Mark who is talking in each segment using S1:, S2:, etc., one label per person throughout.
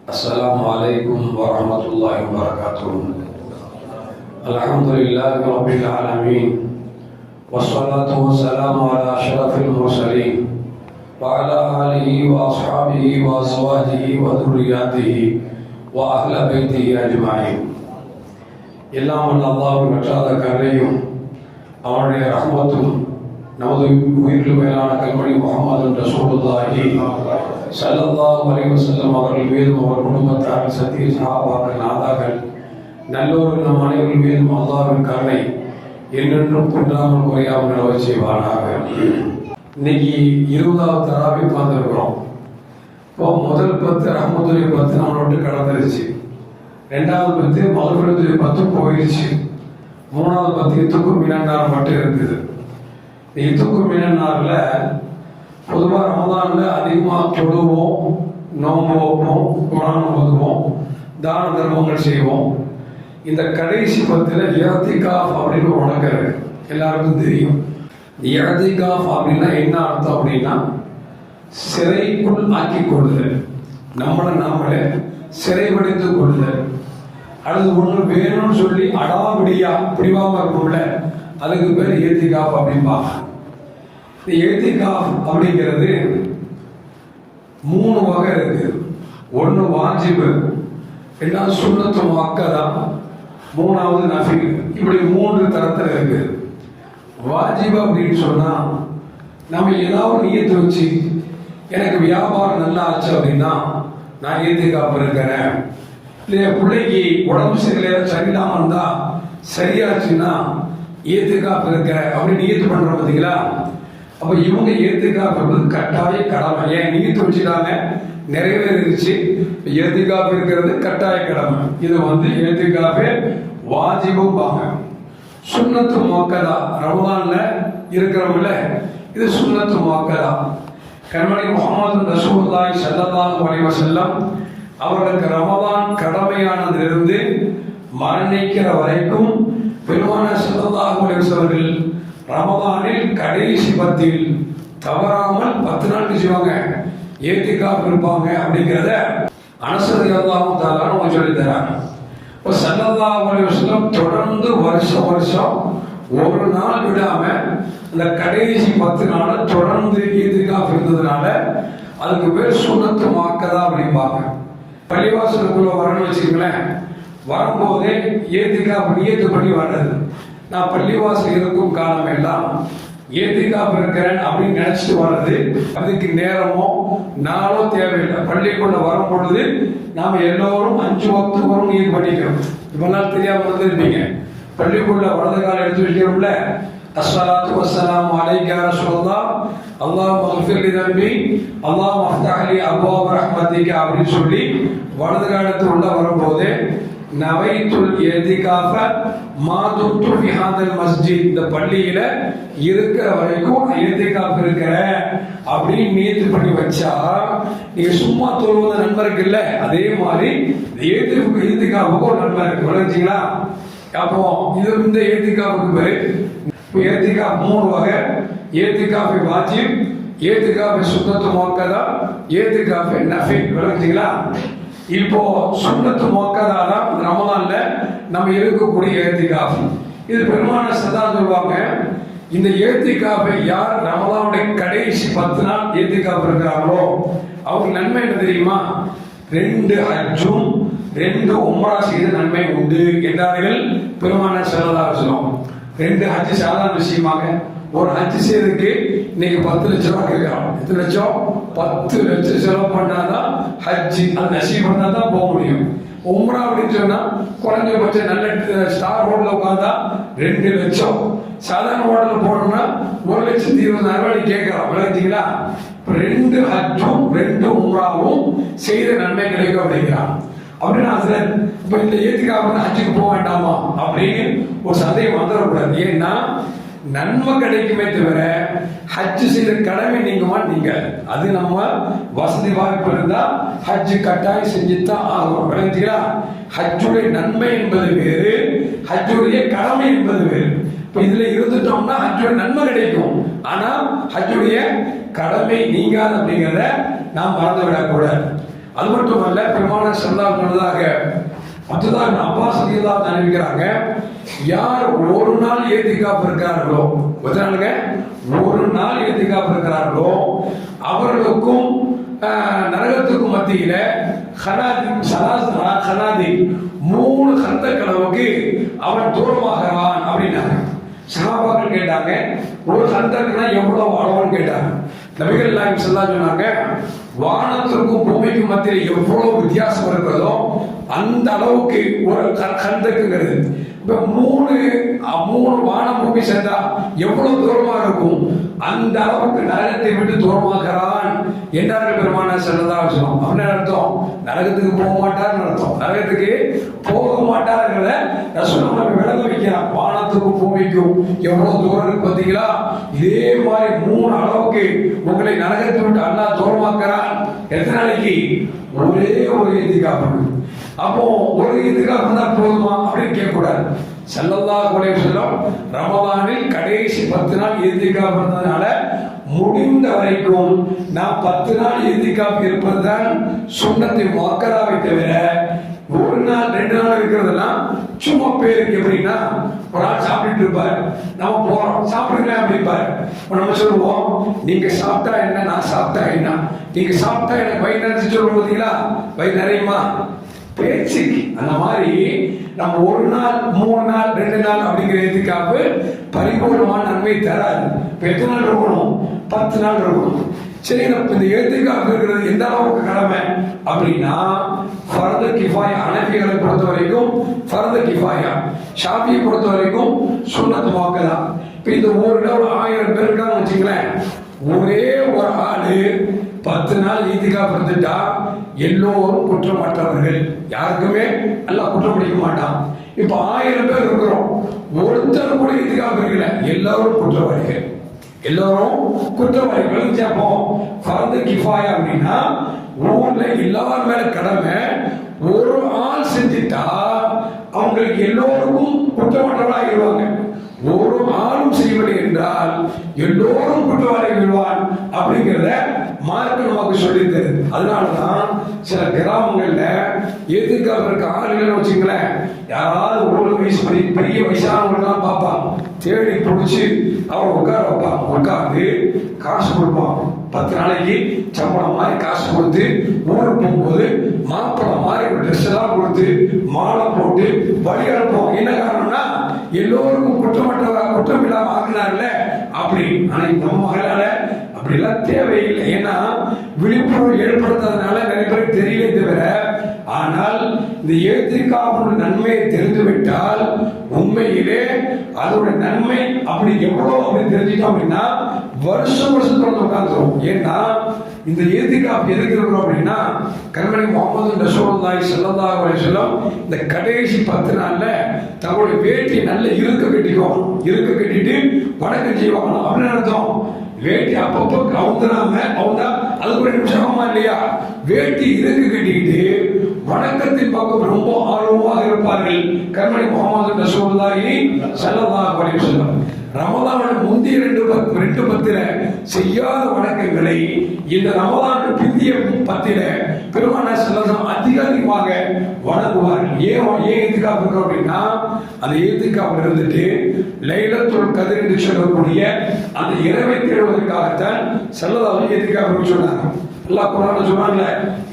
S1: السلام عليكم ورحمة الله وبركاته. الحمد لله رب العالمين والصلاة والسلام على أشرف المرسلين وعلى آله وأصحابه وأزواجه وذرياته وأهل بيته أجمعين. எல்லாம் வல்ல அல்லாஹ்வின் வற்றாத கருணையும் அவனுடைய ரஹ்மத்தும் நமது உயிரில் மேலான கண்மணி முஹம்மது ரசூலுல்லாஹி ஸல்லல்லாஹு அலைஹி வஸல்லம் அவர்கள் மீதும் அவர் குடும்பத்தார் சத்திய சஹாபாக்கள் நாதாக்கள் நல்லோர்கள் நம் அனைவர்கள் மீதும் அல்லாஹ்வின் கருணை என்றென்றும் குன்றாமல் குறையாமல் நிலவச் செய்வானாக. இன்னைக்கு 20வது தராவி பார்த்துருக்குறோம். இப்போ முதல் 10 ரஹ்மத்துடைய 10 நம்மளை விட்டு கடந்துருச்சு. 2வது 10 மகஃபிரத்துடைய 10 போயிடுச்சு. 3வது 10 இத்துக்கும் மினன்னார் மட்டும் இருக்குது. இத்துக்கும் மினன்னாரில் பொதுவாக ரமதானில் அதிகமாக தொழுவோம், நோன்பு வைப்போம், குரான் ஓதுவோம், தான தர்மங்கள் செய்வோம். இந்த கடைசி 10ல் இஅ்திகாஃப் அப்படின்னு உனக்கு எல்லாருக்கும் தெரியும். இஅ்திகாஃப் அப்படின்னா என்ன அர்த்தம் அப்படின்னா சிறைக்குள் ஆக்கி கொள்ளுதல், நம்மளை நாமளே சிறைப்படுத்திக் கொள்ளுதல். அல்லது ஒன்று வேணும்னு சொல்லி அடாவிடியா பிடிவாம இருக்கும்ல, அதுக்கு பேர் இஅ்திகாஃப் அப்படின்பாங்க. இந்த இஅ்திகாஃப் அப்படிங்கிறது 3 வகை இருக்கு. ஒன்று வாஜிபு, ரெண்டாவது சுன்னத்து முஅக்கதா, 3வது நஃபில். இப்படி 3 தரத்தில் இருக்கு. வாஜிபு அப்படின்னு சொன்னா நம்ம ஏதாவது நியத்து வச்சு எனக்கு வியாபாரம் நல்லா ஆச்சு அப்படின்னா நான் இஅ்திகாஃப் இருக்கிறேன். இல்லையா பிள்ளைக்கு உடம்பு சரியில்லாமல் இருந்தா சரியாச்சுன்னா இஅ்திகாஃப் இருக்க அப்படின்னு நியத்து பண்றோம் பார்த்தீங்களா? அப்போ இவங்க இஅ்திகாஃப் கட்டாய கடமை. ஏன் நியத்து வச்சுட்டாங்க, நிறைவேறிடுச்சு. இஅ்திகாஃப் இருக்கிறது கட்டாய கடமை. இது இஅ்திகாஃபே வாஜிபும்பாங்க. சுன்னத்து முஅக்கதா, ரமதான்ல இருக்கிறவங்கள இது சுன்னத்து முஅக்கதா. கண்மணி முஹம்மது ரசூலுல்லாஹி ஸல்லல்லாஹு அலைஹி வஸல்லம் அவர்களுக்கு ரமதான் கடமையானதிலிருந்து மரணிக்கிற வரைக்கும் பெருமானார் ஸல்லல்லாஹு அலைஹி வஸல்லம் ரமதானில் கடைசி 10ல் தவறாமல் 10 நாள் செய்வாங்க, இஅ்திகாஃப் இருப்பாங்க. அப்படிங்கிறத அனஸ் ரலியல்லாஹு தஆலா அவங்க சொல்லி தராங்க. இப்போ ஸல்லல்லாஹு அலைஹி வஸல்லம் தொடர்ந்து வருஷம் ஒரு நாள் விடாம அந்த கடைசி 10 நாளை தொடர்ந்து இஅ்திகாஃப் இருந்ததுனால அதுக்கு பேர் சுன்னத்து முஅக்கதா அப்படிம்பாங்க. பள்ளிவாசலுக்குள்ள வரணும்னு வச்சுக்கங்களேன், வரும்போதே இஅ்திகாஃப் நியத்து பண்ணி வர்றது. நான் பள்ளிவாசல் இருக்கும் காலம் எல்லாம் இஅ்திகாஃப் இருக்கிறேன் அப்படின்னு நினைச்சிட்டு வர்றது. அதுக்கு நேரமோ நாளோ தேவையில்லை. பள்ளிக்குள்ள வரும் பொழுது நாம எல்லோரும் 5 வக்து வரும் நீர் பண்ணிக்கிறோம். இவ்வளவு தெரியாம வந்திருப்பீங்க. பள்ளிக்குள்ள வலது காலம் எடுத்து வைக்கிறோம்ல, அஸ்ஸலாத்து வஸ்ஸலாமு அலைக்க யா ரசூலல்லாஹ், அல்லாஹும்ம இக்ஃபிர் லி தம்பி, அல்லாஹும்ம அஃப்தஹ் லி அப்வாப ரஹ்மத்திக அப்படின்னு சொல்லி வலது காலத்து உள்ள வரும்போது நவைத்துல் இஅ்திகாஃப மா தும்து ஃபி ஹாதல் மஸ்ஜித், இந்த பள்ளியில இருக்கிற வரைக்கும் இஅ்திகாஃப் இருக்கிற அப்படின்னு நியத்து பண்ணி வச்சா நீங்க சும்மா தொழுவது நன்மை இருக்குல்ல, அதே மாதிரி இஅ்திகாஃபுக்கு ஒரு நன்மை இருக்கு. விளங்குச்சுங்களா? அப்போ இது இந்த இஅ்திகாஃபுக்கு பேரு இஅ்திகாஃப் 3 வகை. இஅ்திகாஃப் வாஜிப், இஅ்திகாஃப் சுன்னத்து முஅக்கதா, இஅ்திகாஃப் நஃபில். விளங்குச்சுங்களா? இப்போ சுன்னத்து முஅக்கதா தான் ரமதான்ல நம்ம இருக்கக்கூடிய இஅ்திகாஃப். இது பெருமானார் ஸல்லல்லாஹு சொல்லுவாங்க, இந்த இஅ்திகாஃபை யார் ரமதானுடைய கடைசி 10 நாள் இஅ்திகாஃப் இருக்கிறாங்களோ அவங்க நன்மை என்ன தெரியுமா? 2 ஹஜ்ஜும் 2 உம்ரா செய்த நன்மை உண்டு என்றார்கள் பெருமானார் ஸல்லல்லாஹு அலைஹி வஸல்லம். 2 ஹஜ் சாதாரண விஷயமாக, ஒரு ஹஜ் செய்யறதுக்கு இன்னைக்கு 10 லட்சம் ரூபாய் கேட்கலாம். எத்தனை லட்சம்? 10 லட்சம் செலவு பண்ணாதான் ஹஜ், அது நசீப் பண்ணாதான் போக முடியும். உம்ரா அப்படின்னு சொன்னா குறைஞ்சபட்சம் நல்ல ஸ்டார் ஹோட்டல்ல உட்கார்ந்தா 2 லட்சம். சாதாரண ஹோட்டல்ல போனோம்னா 1,20,000 ரூபாய் கேட்கலாம். விளங்குச்சுங்களா? 2 ஹஜ்ஜும் 2 உம்ராவும் செய்த நன்மை கிடைக்கும் அப்படிங்கிறான். அப்படின்னா இப்ப இந்த இஅ்திகாஃப் ஹஜ்ஜுக்கு போக வேண்டாமா அப்படின்னு ஒரு சந்தேகம் வந்துடக்கூடாது. ஏன்னா நன்மை கிடைக்குமே தவிர ஹஜ் செய்த கடமை நீங்குமா? நீங்க அது நம்ம வசதி வாய்ப்பு இருந்தா ஹஜ் கட்டாயம் செஞ்சுதான் ஆகும். விளங்குச்சுங்களா? ஹஜ்ஜுடைய நன்மை என்பது வேறு, ஹஜ்ஜுடைய கடமை என்பது வேறு. இப்ப இதுல இருந்துட்டோம்னா ஹஜ்ஜுடைய நன்மை கிடைக்கும், ஆனா ஹஜ்ஜுடைய கடமை நீங்காது அப்படிங்கிறத நாம் மறந்து விடக்கூடாது. அது மட்டுமல்ல, பெருமானார் ஸல்லல்லாஹு அலைஹி வஸல்லம் அப்துல்லாஹ் இப்னு அப்பாஸ் ரலியல்லாஹு அன்ஹு அறிவிக்கிறாங்க, யார் ஒரு நாள் ஏத்திகாப் இருக்கிறார்களோ, ஒரு நாள் ஏத்திகாப் இருக்கிறார்களோ அவர்களுக்கும் நரகத்துக்கும் மத்தியில ஹனாதி 3 கந்தக் அளவுக்கு அவன் தூரமாகிறான் அப்படின்னாங்க. சஹாபாக்கள் கேட்டாங்க, ஒரு கந்தக்னா எவ்வளவு அளவுன்னு கேட்டாங்க. நபிகள் நாயகம் ஸல்லல்லாஹு அலைஹி சொன்னாங்க, வானத்திற்கும் பூமிக்கும் மத்தியில் எவ்வளவு வித்தியாசம் இருக்கிறதோ அந்த அளவுக்கு ஒரு கந்தக்குங்கிறது. இப்ப 3 வானம் பூமி சேர்ந்தா எவ்வளவு தூரமா இருக்கும், அந்த அளவுக்கு நரகத்தை விட்டு தூரமாகிறான் என்றார்கள் பெருமானார் ஸல்லல்லாஹு அலைஹி வஸல்லம். அப்படின்னு அர்த்தம் நரகத்துக்கு போக மாட்டார்னு அர்த்தம். நரகத்துக்கு போக மாட்டாருங்கிறத ரசூலுல்லாஹ் விளங்க வைக்கிறார். வானத்துக்கும் பூமிக்கும் எவ்வளவு தூரம் இருக்கு பார்த்தீங்களா, இதே மாதிரி 3 அளவுக்கு உங்களை நரகத்தை விட்டு அல்லாஹ் தூரமாக்குறான். எத்தனை நாளைக்கு? ஒரே ஒரு இத்திகாஃப். அப்போ ஒரு இத்திகாஃப் தான் போதுமா அப்படின்னு கேட்கக்கூடாது. ஸல்லல்லாஹு அலைஹி வஸல்லம் ரமலானில் கடைசி 10 நாள் இத்திகாஃப் இருந்ததுனால முடிந்த வரைக்கும் நான் 10 நாள் இத்திகாஃப் இருப்பதுதான் சுன்னத்தை முஅக்கதாவை தவிர, ஒரு நாள் 2 நாள் இருக்கிறதெல்லாம் சும்மா பேருக்கு. எப்படின்னா, ஒரு ஆள் சாப்பிட்டு இருப்பார், நம்ம போறோம் சாப்பிடுங்களேன் அப்படிப்பாரு. நம்ம சொல்லுவோம், நீங்க சாப்பிட்டா என்ன, நான் சாப்பிட்டா என்ன, நீங்க சாப்பிட்டா எனக்கு வயிறு நிறைச்சு சொல்லுவோம் பார்த்தீங்களா, வயிறு நிறையுமா பேச்சுக்கு. அந்த மாதிரி நம்ம ஒரு நாள் 3 நாள் 2 நாள் அப்படிங்கிற இத்திகாஃப் பரிபூர்ணமான நன்மை தராது. எத்தனை நாள் இருக்கணும்? 10 நாள் இருக்கணும். சரி, இந்த இத்திகாஃப் இருக்கிறது எந்த அளவுக்கு கடமை அப்படின்னா, ஃபர்து கிஃபாயா. ஹனஃபிகளை பொறுத்த வரைக்கும் ஃபர்து கிஃபாயா, ஷாஃபியை பொறுத்த வரைக்கும் சுன்னத் முஅக்கதா. இப்போ இந்த ஊரில் ஒரு 1000 பேர் இருக்கான்னு வச்சுங்களேன், ஒரே ஒரு ஆளு 10 நாள் இத்திகாஃப் இருந்துட்டா எல்லோரும் குற்றமற்றவர்கள், யாருக்குமே அல்லாஹ் குற்றம் பிடிக்க மாட்டான். இப்போ 1000 பேர் இருக்கிறோம், ஒருத்தர் கூட இத்திகாஃப் இருக்கல, எல்லாரும் குற்றவாளிகள், எல்லாரும் குற்றவாளிகள். கேட்போம் ஃபர்து கிஃபாயா அப்படின்னா ஊர்ல எல்லாரும் மேல கடமை, ஒரு ஆள் செஞ்சுட்டா அவங்களுக்கு எல்லோருக்கும் குற்றமற்றவர்களாகிடுவாங்க. ஒரு ஆளும் செய்யவில்லை என்றால் எல்லோரும் குற்றவாளிகள் விடுவான் அப்படிங்கிறத மார்க்கம் நமக்கு சொல்லி தருது. அதனாலதான் சில கிராமங்கள்ல எதுக்காக இருக்க ஆளுகள் வச்சுங்களேன், யாராவது ஒரு வயசு பெரிய வயசானவங்கலாம் பார்ப்பான், தேடி பிடிச்சி அவரை உட்கார வைப்பான், உட்காந்து காசு கொடுப்பான். 10 நாளைக்கு சம்பளம் மாதிரி காசு கொடுத்து ஊருக்கு போகும்போது மாப்பிளம் மாதிரி ஒரு ட்ரெஸ் எல்லாம் கொடுத்து மாலை போட்டு வழி அனுப்புவோம். என்ன காரணம்னா, எல்லோருக்கும் குற்றம் இல்லாம ஆக்குனார்ல அப்படி. ஆனா நம்ம மகளால அப்படிலாம் தேவையில்லை. ஏன்னா விழிப்புணர்வு ஏற்படுத்தாதனால நிறைய பேருக்கு தெரியலே தவிர, ஆனால் இந்த இத்திகாஃப் நன்மையை தெரிந்துவிட்டால் உண்மையிலே அதோட நன்மை அப்படி எவ்வளவு அப்படி தெரிஞ்சுட்டோம் அப்படின்னா வருஷம் தொடர்ந்து உட்காந்துரும். ஏன்னா இந்த இத்திகாஃப் எதுக்கு இருக்கிறோம் அப்படின்னா, கண்மணி முஹம்மது ரசூலுல்லாஹி ஸல்லல்லாஹு அலைஹி வஸல்லம் இந்த கடைசி 10 நாள்ல தங்களுடைய வேட்டி நல்ல இருக்க கட்டிட்டு வணக்கம் செய்வாங்க. அப்படின்னு அர்த்தம், வேட்டி அப்பப்போ அவங்க அதுக்கு ஒரு நிமிஷமா இல்லையா, வேட்டி இருக்கு கட்டிக்கிட்டு வணக்கத்தின் பக்கம் ரொம்ப ஆர்வமாக இருப்பார்கள். கண்மணி முஹம்மது ரசூலுல்லாஹி ஸல்லல்லாஹு அலைஹி வஸல்லம் ரமலானோட முந்தைய 2 பத்தில செய்யாத வணக்கங்களை இந்த ரமலானுக்கு பிந்திய 10ல பெருமானார் ஸல்லல்லாஹு அதிகமாக வணங்குவார்கள். ஏன் இத்திகாஃப் இருக்கிறோம் அப்படின்னா, அந்த இத்திகாஃப்ல இருந்துட்டு லைலத்துல் கத்ர் என்று சொல்லக்கூடிய அந்த இரவை தேடுவதற்காகத்தான் ஸல்லல்லாஹு இத்திகாஃப் சொன்னாங்க. அல்லாஹ் குர்ஆன்ல சொல்றான்ல,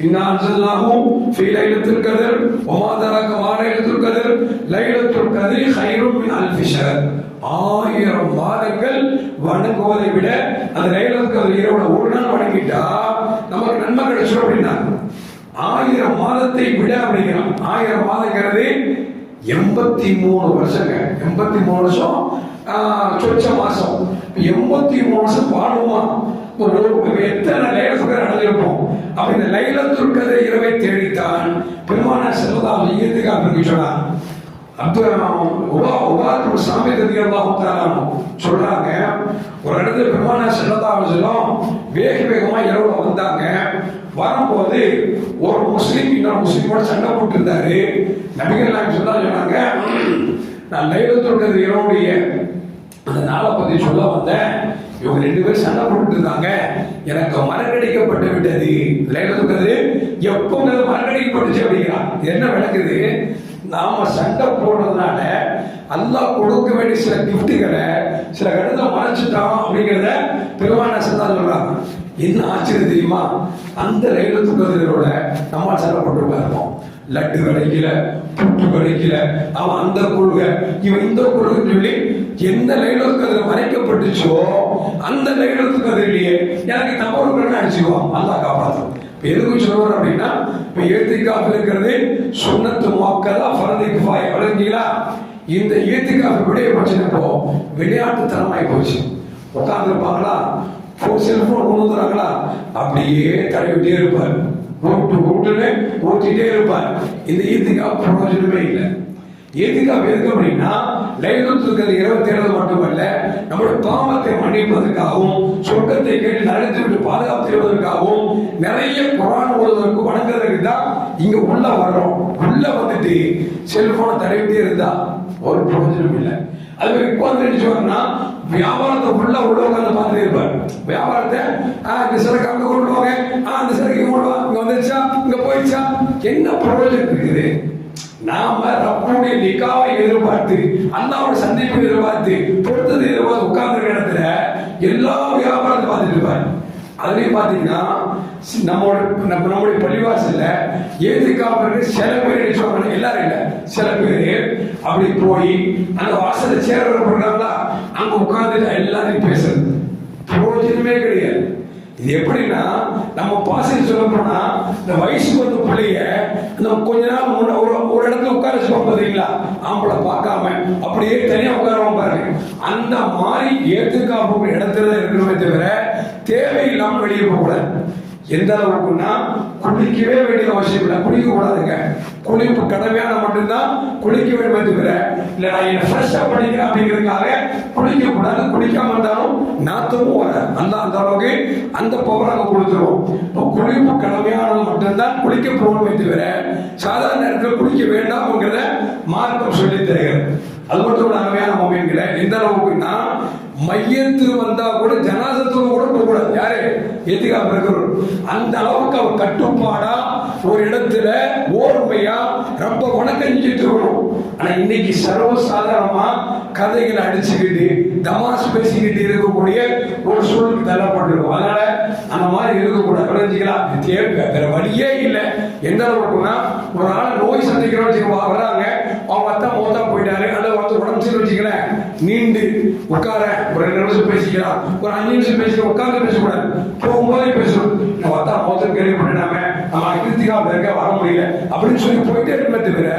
S1: இன்னா அன்ஸல்னாஹு ஃபீ லைலத்துல் கத்ர் வமா தராக மா லைலத்துல் கத்ர் லைலத்துல் கத்ரி கைரும் மின் அல்ஃபி ஷஹர். 1000 மாதங்கள் வணங்குவதை விட அந்த லைலத்துல் கத்ர் இரவுல ஒரு நாள் வணங்கிட்டா நமக்கு நன்மை கிடைச்சிடும் அப்படின்னா, 1000 மாதத்தை விட அப்படிங்கிறான். 1000 மாதங்கிறது 83 வருஷங்க. 83 வருஷம் சொச்ச மாசம். 83 வருஷம் வாழுமா? எத்தனை லைலத்துல் அடைஞ்சிருப்போம். அப்ப இந்த லைலத்துல் கத்ர் இரவை தேடித்தான் பெருமானார் ஸல்லல்லாஹு அலைஹி வஸல்லம் சொன்னார். சொல்றாங்க, ஒரு இடத்துல பெருமானார் ஸல்லல்லாஹு அலைஹி வஸல்லம் வேகமா இரவுல வந்தாங்க. வரும்போது ஒரு முஸ்லீம் இன்னொரு முஸ்லீமோட சண்டை போட்டு இருந்தாரு. நபிகள் நாயகம் சொன்னாங்க, நான் லைலத்துல் கத்ர் இரவுடைய அந்த நாளை பத்தி சொல்ல வந்தேன். இவங்க 2 பேரும் சண்டை போட்டுட்டு இருந்தாங்க, எனக்கு மறக்கடிக்கப்பட்டு விட்டது. லைலத்துல் எப்போ மறக்கடிக்கப்பட்டுச்சு அப்படிங்கிறான். என்ன விளக்குது? நாம சண்டை போடுறதுனால அல்லாஹ் கொடுக்க வேண்டிய சில கிஃப்ட்டுகளை சில இடத்துல மறைச்சிட்டான் அப்படிங்கிறத பெருமான சந்தா சொல்றாங்க. என்ன ஆச்சரியம் தெரியுமா? அந்த லைலத்துல் கத்ரோட நம்ம சண்டை போட்டு இருப்போம். லட்டு கிடைக்கல, புட்டு கிடைக்கல, அவன் அந்த கொள்கை இவன் இந்த கொள்கை சொல்லி எந்த லைலத்துல் கத்ர் மறைக்கப்பட்டுச்சோ அந்த லைலத்துல் கத்ரிலேயே எனக்கு தவறுகள் அடிச்சுக்குவான். அல்லாஹ் காப்பாற்றும். எதுக்கு சொல்லுவார் அப்படின்னா, இப்ப ஏத்திகாஃப் இருக்கிறது சுன்னத்து முஅக்கதா ஃபர்து கிஃபாயா விளங்குங்களா? இந்த ஏத்திகாஃப் விடைய பட்சப்போ விளையாட்டுத்தனமாய் போச்சு. உட்கார்ந்துருப்பாங்களா, செல்போன் கொண்டு வந்துறாங்களா, அப்படியே தடவிட்டே இருப்பார், ஊட்டுன்னு ஊத்திட்டே இருப்பார். இந்த ஏத்திகாஃப் பிரயோஜனமே இல்லை. ஏத்திகாஃப் எதுக்கு அப்படின்னா லைலத்துல் கத்ர் 27 மட்டுமல்ல, நம்முடைய பாவத்தை மன்னிப்பதற்காகவும் சொர்க்கத்தை கேட்டு நடத்தி விட்டு பாதுகாப்பு செய்வதற்காகவும் நிறைய குர்ஆன் ஓதுவதற்கு வணங்குறதுக்கு தான் இங்க உள்ள வர்றோம். உள்ள வந்துட்டு செல்போனை தடவிட்டே இருந்தா ஒரு பிரயோஜனம் இல்லை. அது உட்கார்ந்து நினைச்சுவாங்கன்னா வியாபாரத்தை உள்ள உட்கார்ந்து பார்த்துட்டே இருப்பார். வியாபாரத்தை இந்த சரக்கு அங்க கொண்டு போங்க, அந்த சரக்கு கொண்டு வா, இங்க வந்துருச்சா, இங்க போயிடுச்சா, என்ன பிரயோஜனம் இருக்குது? நாம ரப்புடைய நிகாவை எதிர்பார்த்து அல்லாஹ்வோட சந்திப்பை எதிர்பார்த்து பொறுத்ததை எதிர்பார்த்து உட்கார்ந்து இடத்துல எல்லா வியாபாரத்தை பார்த்துட்டு இருப்பாரு. அதுலயும் பாத்தீங்கன்னா நம்முடைய பள்ளிவாசல்ல ஏத்திகாஃப் சில பேர் சொல்றாங்க, எல்லாரும் இல்ல, சில பேர் அப்படி போய் அந்த வாசல்ல சேர போடுறாங்களா, அங்க உட்கார்ந்து எல்லாரையும் பேசுறது பிரயோஜனமே கிடையாது. இது எப்படின்னா, நம்ம பாசல் சொல்ல போனா இந்த வயசுக்கு வந்த பிள்ளைய நம்ம கொஞ்ச நாள் ஒரு இடத்துல உட்கார வச்சுக்கோம் பாத்தீங்களா, ஆம்பளை பார்க்காம அப்படியே தனியா உட்காருவோம் பாருங்க. அந்த மாதிரி ஏத்துக்காப்பு இடத்துல இருக்கணுமே தவிர தேவையில்லாம வெளியே போக கூடாது. எந்த அளவுக்குன்னா குளிக்கவே வேண்டிய அவசியம் இல்லை, குளிக்க கூடாதுங்க. குளிப்பு கடமையான மட்டும்தான் குளிக்க வேண்டுமே தவிர இல்லை நான் என்ன ஃப்ரெஷ்ஷா பண்ணிக்கிறேன் அப்படிங்கிறதுக்காக குளிக்க கூடாது. குளிக்காம இருந்தாலும் நாத்தமும் வராது. அந்த அளவுக்கு அந்த பவர் அங்கே கொடுத்துருவோம். இப்போ குளிப்பு கடமையானது மட்டும்தான் குளிக்க போகணுமே தவிர சாதாரண நேரத்தில் குளிக்க வேண்டாம்ங்கிறத மார்க்கம் சொல்லி தருகிறது. அது மட்டும் கடமையான மொபைல்களை எந்த அளவுக்குன்னா மையத்து வந்தா கூட ஜனாசத்துல கூட போகக்கூடாது. யாரு ஏத்திகாஃப் இருக்கிறவர் அந்த அளவுக்கு அவர் கட்டுப்பாடா ஒரு இடத்துல ஓர்மையா ரொம்ப வணக்கம் செஞ்சுட்டு இருக்கணும். ஆனா இன்னைக்கு சர்வசாதாரணமா கதைகளை அடிச்சுக்கிட்டு தமாஸ் பேசிக்கிட்டு இருக்கக்கூடிய ஒரு சூழலுக்கு தள்ளப்பட்டிருக்கும். அதனால அந்த மாதிரி இருக்கக்கூடாது. விளைஞ்சிக்கலாம் தேவை, வேற வழியே இல்லை. எந்த அளவுக்குன்னா ஒரு ஆள் நோய் சந்திக்கிறோம் வராங்க, அவங்க அத்தா மோத்தா போயிட்டாரு, அல்லது வந்து உடம்பு சரி வச்சுக்கல, நீண்டு உட்கார ஒரு 2 நிமிஷம் பேசிக்கலாம், ஒரு 5 நிமிஷம் பேசிக்கலாம், உட்கார்ந்து பேசக்கூடாது, போகும்போதே பேசணும். நம்ம அத்தா மோத்தம் கேள்விப்பட்டுனாம நம்ம அகிருத்திகாஃப் இருக்க வர முடியல அப்படின்னு சொல்லி போயிட்டே இருக்க தவிர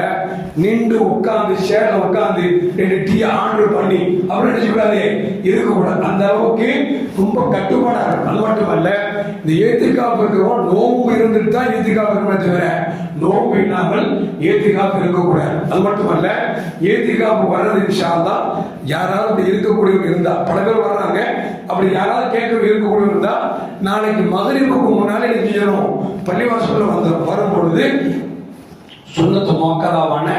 S1: நின்று உட்கார்ந்து சேர்ல உட்கார்ந்து 2 டீ ஆர்டர் பண்ணி அப்படின்னு நினைச்சுக்கூடாது, இருக்கக்கூடாது. அந்த அளவுக்கு ரொம்ப கட்டுப்பாடா இருக்கும். அது மட்டுமல்ல, இந்த ஏத்திகாஃப் இருக்கிறோம் நோம்பு இருந்துட்டு தான் ஏத்திகாஃப் இருக்கணும் தவிர நோம்பு இல்லாமல் ஏத்திகாஃப் இருக்கக்கூடாது. அது மட்டுமல்ல, ஏத்திகாஃப் வர்றது இன்ஷா அல்லாஹ் யாராவது அப்படி இருக்கக்கூடியவங்க இருந்தா, பல பேர் வர்றாங்க, அப்படி யாராவது கேட்க இருக்கக்கூடியவங்க இருந்தா நாளைக்கு மகரிபுக்கு முன்னாலே நீங்க செய்யணும். பள்ளிவாசல்ல வரும் பொழுது சுன்னத்து முஅக்கதாவான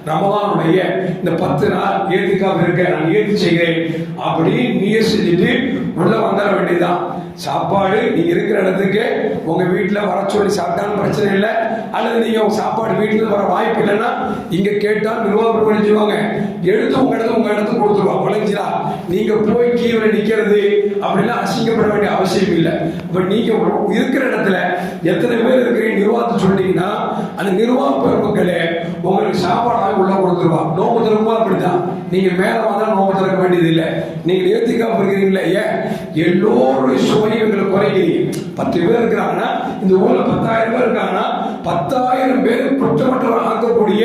S1: ரமதானுடைய இந்த 10 நாள் ஏத்திகாஃப் இருக்க நான் ஏத்தி செய்கிறேன் அப்படி நியத் செஞ்சுட்டு உள்ள வந்துட வேண்டியதுதான். சாப்பாடு நீங்க இருக்கிற இடத்துக்கு உங்க வீட்டுல வர சொல்லி சாப்பிட்டாலும் பிரச்சனை இல்லை, அல்லது நீங்க சாப்பாடு வீட்டுல வர வாய்ப்பு இல்லைன்னா இங்க கேட்டால் நிர்வாகம் பண்ணிச்சுவாங்க, எடுத்து உங்க இடத்துக்கு கொடுத்துருவாங்க. விளைஞ்சா நீங்க போய் கீழே நிக்கிறது அப்படின்னா அசிங்கப்பட வேண்டிய அவசியம் இல்லை. இப்ப நீங்க இருக்கிற இடத்துல எத்தனை பேர் இருக்கிறீங்க நிர்வாகத்தை சொல்லிட்டீங்கன்னா அந்த நிர்வாக பெருமக்களே உங்களுக்கு சாப்பாடு உள்ள கொடுத்துருவாங்க. நோம்பு திறக்கும் அப்படித்தான், நீங்க மேல வந்தா நோம்பு திறக்க வேண்டியது இல்லை. நீங்க ஏத்திகாஃப் இருக்கிறீங்களா, ஏன் எல்லோருடைய சுமையும் எங்களுக்கு குறைக்கிறீங்க. 10 பேர் இருக்கிறாங்கன்னா இந்த ஊர்ல 10,000 பேர் இருக்காங்கன்னா 10,000 பேர் குற்றமற்றவர் ஆக்கக்கூடிய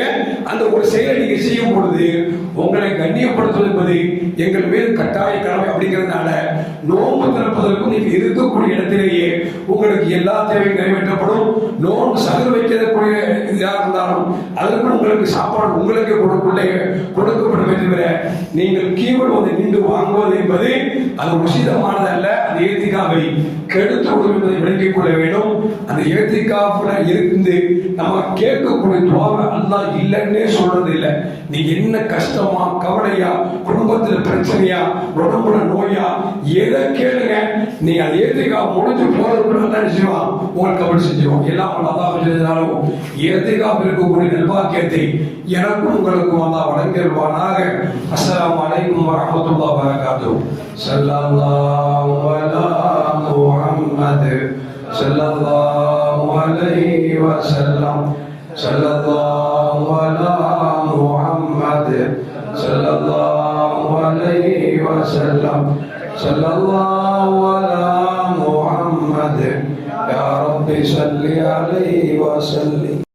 S1: அந்த ஒரு செயலை நீங்க செய்யும் பொழுது உங்களை கண்ணியப்படுத்துவது என்பது எங்கள் மீது கட்டாய கடமை. அப்படிங்கிறதுனால நோன்பு திறப்பதற்கும் நீங்க இருக்கக்கூடிய இடத்திலேயே உங்களுக்கு எல்லா தேவையும் நிறைவேற்றப்படும். நோன்பு சகர் வைக்கக்கூடிய யாராக இருந்தாலும் அதற்கு உங்களுக்கு சாப்பாடு உங்களுக்கு கொடுக்கப்படும் தவிர நீங்கள் கீழ் வந்து நின்று வாங்குவது என்பது அது உசிதமானதல்ல. அந்த ஏத்திகாவை கெடுத்து விடும் என்பதை விளங்கிக் கொள்ள வேண்டும். அந்த ஏத்திகாவுல இருந்து நம்ம கேட்கக்கூடிய துவாவை அல்லாஹ் இல்லைன்னே சொல்றது இல்லை. நீங்க என்ன கஷ்டமா, கவலையா, குடும்பத்துல பிரச்சனையா, உடம்புல நோயா, எதை கேளுங்க, நீங்க அந்த ஏத்திகா முடிஞ்சு போறதுக்குள்ள தான் செய்வான், உங்களுக்கு அப்படி செஞ்சிருவோம். எல்லாம் அல்லாஹ் செஞ்சதுனாலும் ஏத்திகாவில் இருக்கக்கூடிய நல்வாக்கியத்தை எனக்கும் உங்களுக்கும் அல்லாஹ் வழங்கிடுவானாக. அஸ்ஸலாமு அலைக்கும் வரஹ்மத்துல்லாஹி வபரகாத்துஹு. ஸல்லல்லாஹு அலா முஹம்மத் ஸல்லல்லாஹு அலைஹி வஸல்லம். ஸல்லல்லாஹு அலா முஹம்மத் ஸல்லல்லாஹு அலைஹி வஸல்லம். ஸல்லல்லாஹு அலா முஹம்மத் யா ரப்பி ஸல்லி அலைஹி வஸல்லம்.